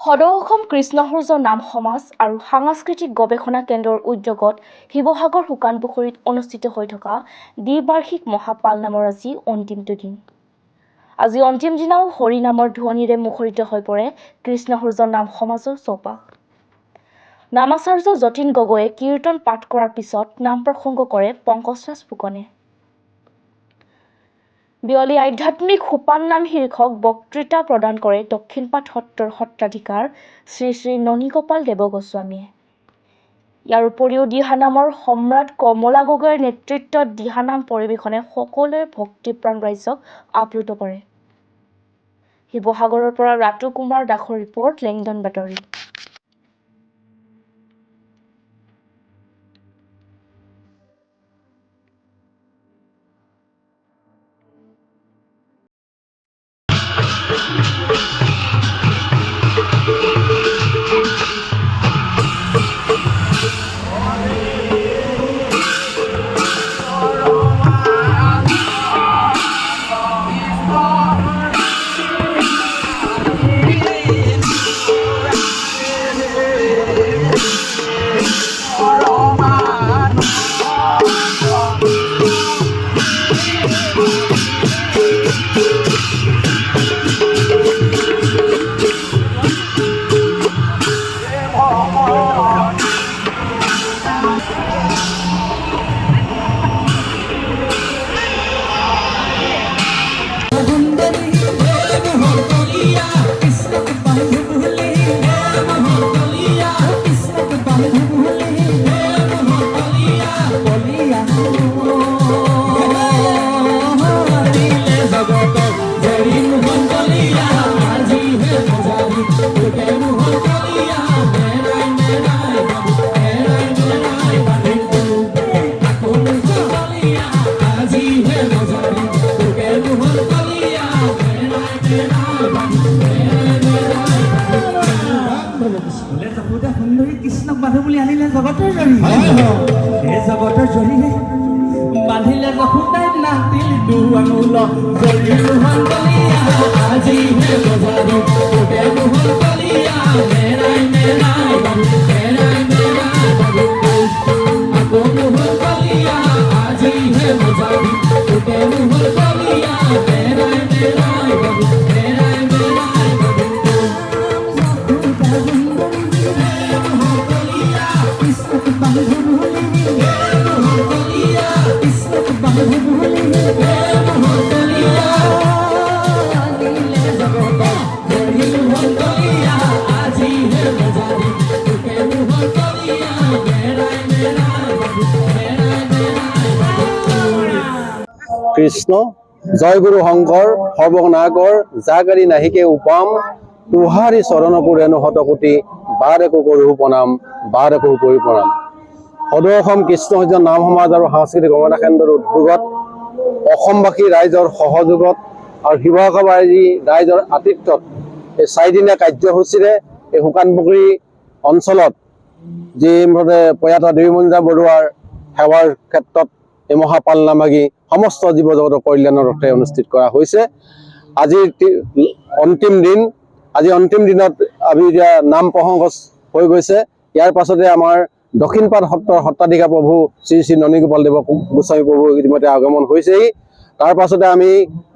সদৌ কৃষ্ণসূৰ্য নাম সমাজ আৰু সাংস্কৃতিক গৱেষণা কেন্দ্ৰৰ উদ্যোগত শিৱসাগৰ শুকানপুখুৰীত অনুষ্ঠিত হৈ থকা দ্বিবাৰ্ষিক মহাপাল নামৰ আজি অন্তিমটো দিন। আজি অন্তিম দিনাও হৰি নামৰ ধ্বনিৰে মুখৰিত হৈ পৰে কৃষ্ণসূৰ্য নাম সমাজৰ চৌপাশ। নামাচাৰ্য যতীন গগৈয়ে কীৰ্তন পাঠ কৰাৰ পিছত নাম প্ৰসংগ কৰে পংকজৰাজ ফুকনে। বিয়লি আধ্যাত্মিক সোপান নাম শীৰ্ষক বক্তৃতা প্ৰদান কৰে দক্ষিণপাট সত্ৰৰ সত্ৰাধিকাৰ শ্ৰী শ্ৰী ননীগোপাল দেৱগোস্বামীয়ে। ইয়াৰ উপৰিও দিহানামৰ সম্ৰাট কমলা গগৈৰ নেতৃত্বত দিহানাম পৰিৱেশনে সকলোৰে ভক্তিপ্ৰাণ ৰাইজক আপ্লুত কৰে। শিৱসাগৰৰ পৰা ৰাতু কুমাৰ দাসৰ ৰিপৰ্ট, লেংডন বাতৰি। কৃষ্ণক বাধু বুলি আনিলে জগতৰ জৰি এই জগতৰ জৰিয়ে বান্ধিলে যশোদাই নাতিল দুআঙুল জৰি মোহন কলিয়া আজি হে বজাৰো তোকে মোহন কলিয়া মেৰাই মেৰাই বাবু মেৰাই মেৰাই বাবু আকৌ মোহন কলিয়া আজি হে বজাৰো তোকে মোহন কলিয়া মেৰাই মেৰাই বাবু মেৰাই মেৰাই বাবু কৃষ্ণ জয় গুৰু শংকৰ সৰ্বনাগৰ জাগাৰী নাহিকে উপাম তুহাৰী চৰণপুৰেণু শতকোটি বাৰ একো কৰোঁ প্ৰণাম বাৰ একো কৰি প্ৰণাম। সদৌ অসম কৃষ্ণসূৰ্য নাম সমাজ আৰু সাংস্কৃতিক গৱেষণা কেন্দ্ৰৰ উদ্যোগত অসমবাসী ৰাইজৰ সহযোগত আৰু শিৱসাগৰ ৰাইজৰ আতিথ্যত এই 4 দিনীয়া কাৰ্যসূচীৰে এই শুকানপুখুৰী অঞ্চলত যি প্ৰয়াত দেৱীমঞ্জা বৰুৱাৰ সেৱাৰ ক্ষেত্ৰত এই মহাপাল নামাগি সমস্ত জীৱ জগতৰ কল্যাণৰ অৰ্থে অনুষ্ঠিত কৰা হৈছে। আজিৰ অন্তিম দিন। আজি অন্তিম দিনত আমি এতিয়া নাম প্ৰসংগ হৈ গৈছে। ইয়াৰ পাছতে আমাৰ দক্ষিণপাট সত্ৰৰ সত্ৰাধিকাৰ প্ৰভু শ্ৰী শ্ৰী ননীগোপাল দেৱগোস্বামী প্ৰভু ইতিমধ্যে আগমন হৈছেহি। তাৰ পাছতে আমি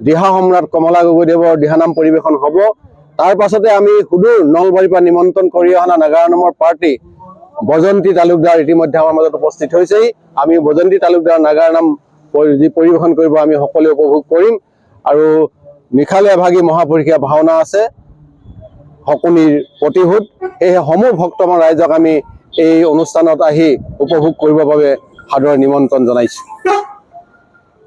দিহা সম্ৰাট কমলা গগৈদেৱৰ দিহানাম পৰিৱেশন হ'ব। তাৰ পাছতে আমি সুদূৰ নলবাৰীৰ পৰা নিমন্ত্ৰণ কৰি অহা নাগাৰা নামৰ পাৰ্টি বজন্তী তালুকদাৰ ইতিমধ্যে আমাৰ মাজত উপস্থিত হৈছেহি। আমি বজন্তী তালুকদাৰ নাগাৰা নাম যি পৰিৱেশন কৰিব আমি সকলোৱে উপভোগ কৰিম। আৰু নিশালে এভাগী মহাপুৰুষীয়া ভাওনা আছে শকুনিৰ প্ৰতিশোধ। সেয়েহে সমূহ ভক্তমান ৰাইজক আমি এই অনুষ্ঠানত আহি উপভোগ কৰিবৰ বাবে সাদৰ নিমন্ত্ৰণ জনাইছোঁ।